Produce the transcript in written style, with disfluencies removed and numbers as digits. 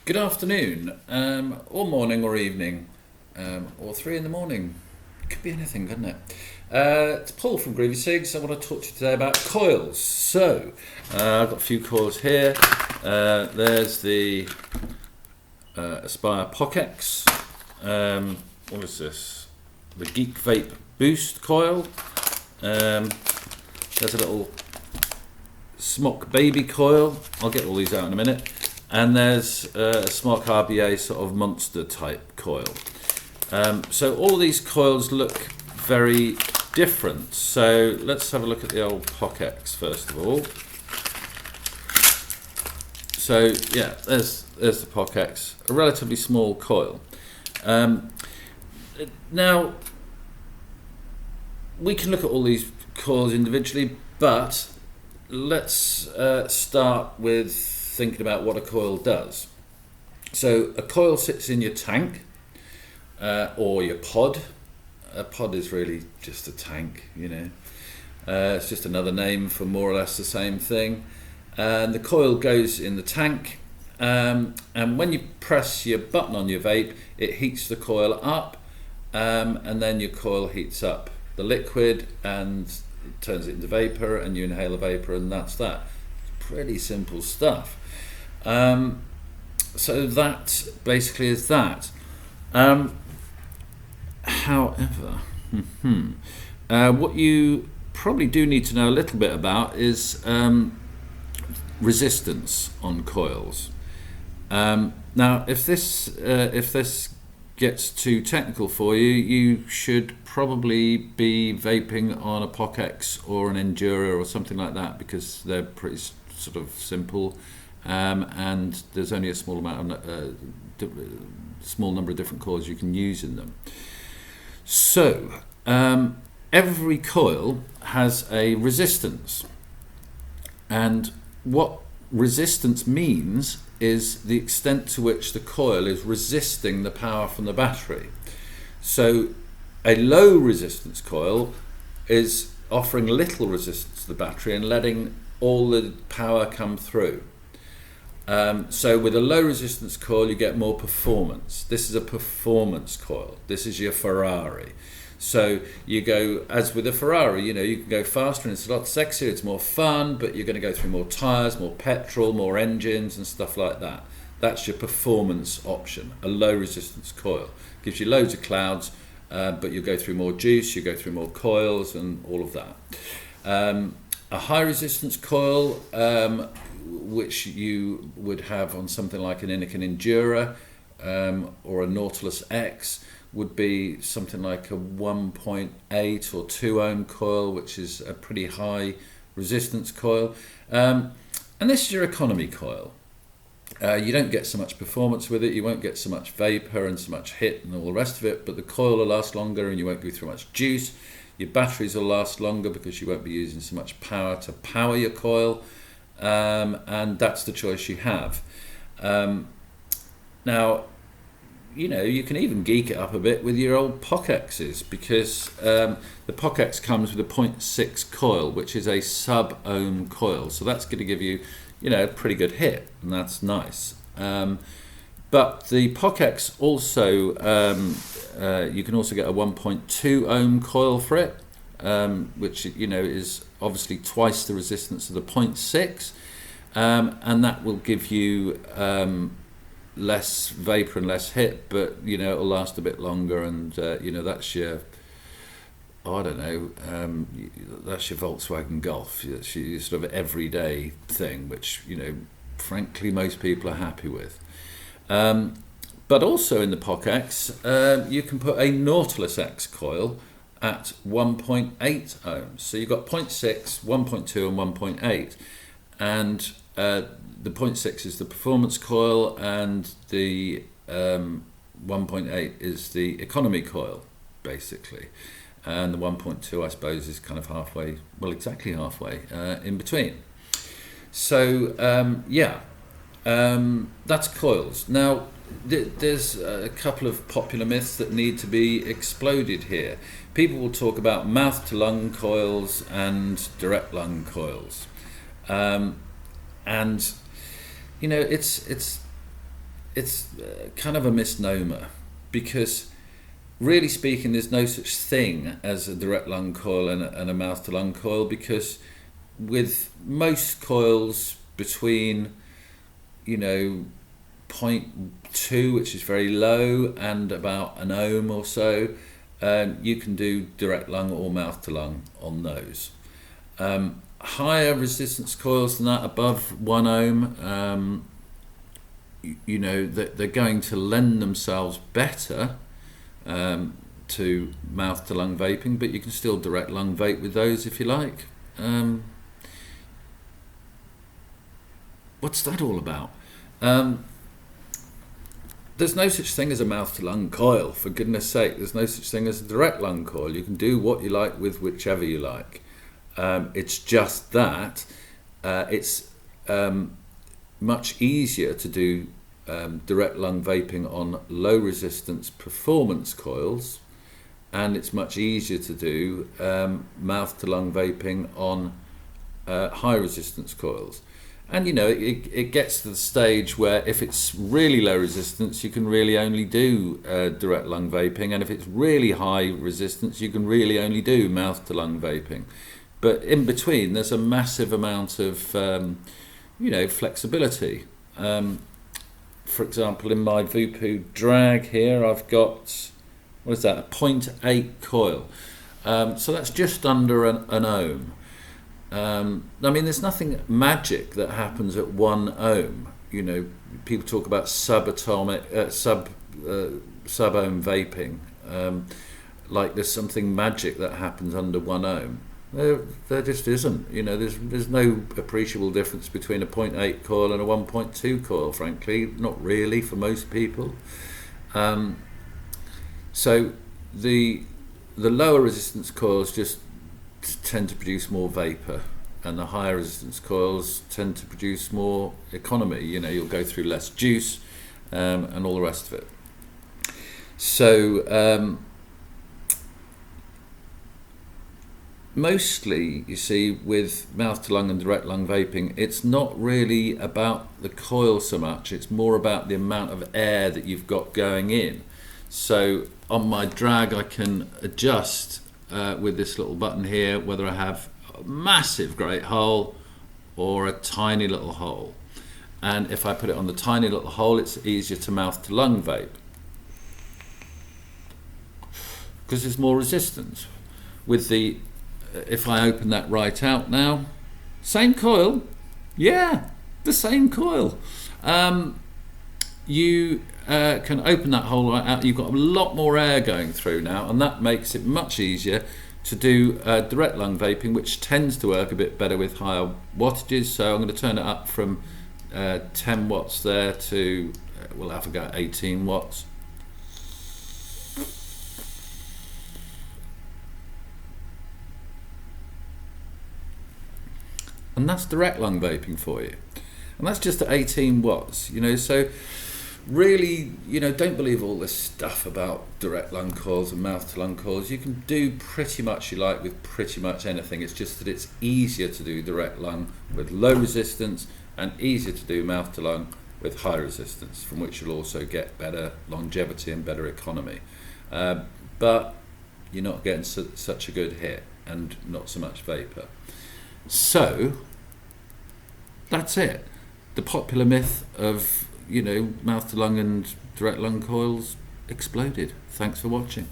Good afternoon, or morning, or evening, or 3 in the morning. It could be anything, couldn't it? It's Paul from Groovy Cigs. I want to talk to you today about coils. So, I've got a few coils here. There's the Aspire Pockex. What is this? The Vape Boost coil. There's a little Smok Baby Coil. I'll get all these out in a minute. And there's a Smok RBA sort of monster type coil. So all these coils look very different. So let's have a look at the old Pockex first of all. So yeah, there's the Pockex, a relatively small coil. Now we can look at all these coils individually, but let's start with thinking about what a coil does. So a coil sits in your tank or your pod. A pod is really just a tank, you know. It's just another name for more or less the same thing. And the coil goes in the tank, and when you press your button on your vape, it heats the coil up, and then your coil heats up the liquid and turns it into vapor, and you inhale the vapor, and that's that. Pretty simple stuff. So that basically is that. However, what you probably do need to know a little bit about is resistance on coils. Now, if this gets too technical for you, you should probably be vaping on a Pockex or an Endura or something like that, because they're pretty sort of simple, and there's only a small number of different coils you can use in them. So every coil has a resistance, and what resistance means is the extent to which the coil is resisting the power from the battery. So a low resistance coil is offering little resistance to the battery and letting all the power come through. So with a low resistance coil you get more performance. This is a performance coil. This is your Ferrari. So you go, as with a Ferrari, you know, you can go faster and it's a lot sexier, it's more fun, but you're going to go through more tyres, more petrol, more engines and stuff like that. That's your performance option, a low resistance coil. Gives you loads of clouds, but you'll go through more juice, you go through more coils and all of that. A high resistance coil, which you would have on something like an Innokin Endura or a Nautilus X, would be something like a 1.8 or 2 ohm coil, which is a pretty high resistance coil. And this is your economy coil. You don't get so much performance with it, you won't get so much vapor and so much hit and all the rest of it, but the coil will last longer and you won't go through much juice. Your batteries will last longer because you won't be using so much power to power your coil, and that's the choice you have. Now, you know, you can even geek it up a bit with your old Pockexes, because the Pockex comes with a 0.6 coil, which is a sub-ohm coil. So that's going to give you, you know, a pretty good hit, and that's nice. But the Pockex also, you can also get a 1.2 ohm coil for it, which, you know, is obviously twice the resistance of the 0.6, and that will give you less vapor and less hit, but you know, it'll last a bit longer, and you know, that's your, I don't know, that's your Volkswagen Golf. That's your sort of everyday thing, which, you know, frankly most people are happy with. But also in the Pockex, you can put a Nautilus X coil at 1.8 ohms. So you've got 0.6, 1.2 and 1.8, and the 0.6 is the performance coil, and the 1.8 is the economy coil, basically. And the 1.2, I suppose, is kind of halfway, well, exactly halfway in between. So, that's coils. Now, there's a couple of popular myths that need to be exploded here. People will talk about mouth-to-lung coils and direct lung coils. And you know, it's it's kind of a misnomer, because really speaking, there's no such thing as a direct lung coil and a mouth to lung coil, because with most coils between, you know, 0.2, which is very low, and about an ohm or so, you can do direct lung or mouth to lung on those. Higher resistance coils than that, above 1 ohm, you know, they're going to lend themselves better to mouth to lung vaping, but you can still direct lung vape with those if you like. What's that all about? There's no such thing as a mouth to lung coil, for goodness sake. There's no such thing as a direct lung coil. You can do what you like with whichever you like. It's just that it's much easier to do direct lung vaping on low resistance performance coils, and it's much easier to do mouth to lung vaping on high resistance coils. And you know, it gets to the stage where if it's really low resistance, you can really only do direct lung vaping, and if it's really high resistance, you can really only do mouth to lung vaping. But in between, there's a massive amount of you know, flexibility. For example, in my Vupu drag here, I've got, what is that, a 0.8 coil. So that's just under an ohm. I mean, there's nothing magic that happens at 1 ohm. You know, people talk about subatomic, sub-ohm vaping, like there's something magic that happens under 1 ohm. There just isn't. You know, there's no appreciable difference between a 0.8 coil and a 1.2 coil, frankly, not really for most people. So the lower resistance coils just tend to produce more vapor, and the higher resistance coils tend to produce more economy. You know, you'll go through less juice and all the rest of it. So mostly, you see, with mouth to lung and direct lung vaping, it's not really about the coil so much, it's more about the amount of air that you've got going in. So on my drag, I can adjust with this little button here whether I have a massive great hole or a tiny little hole. And if I put it on the tiny little hole, it's easier to mouth to lung vape because there's more resistance. With the if I open that right out now, same coil, yeah, the same coil. You can open that hole right out. You've got a lot more air going through now, and that makes it much easier to do direct lung vaping, which tends to work a bit better with higher wattages. So I'm going to turn it up from 10 watts there to, we'll have to go 18 watts. And that's direct lung vaping for you. And that's just at 18 watts, you know, so really, you know, don't believe all this stuff about direct lung coils and mouth to lung coils. You can do pretty much you like with pretty much anything. It's just that it's easier to do direct lung with low resistance and easier to do mouth to lung with high resistance, from which you'll also get better longevity and better economy. But you're not getting such a good hit and not so much vapor. So that's it. The popular myth of, you know, mouth to lung and direct lung coils exploded. Thanks for watching.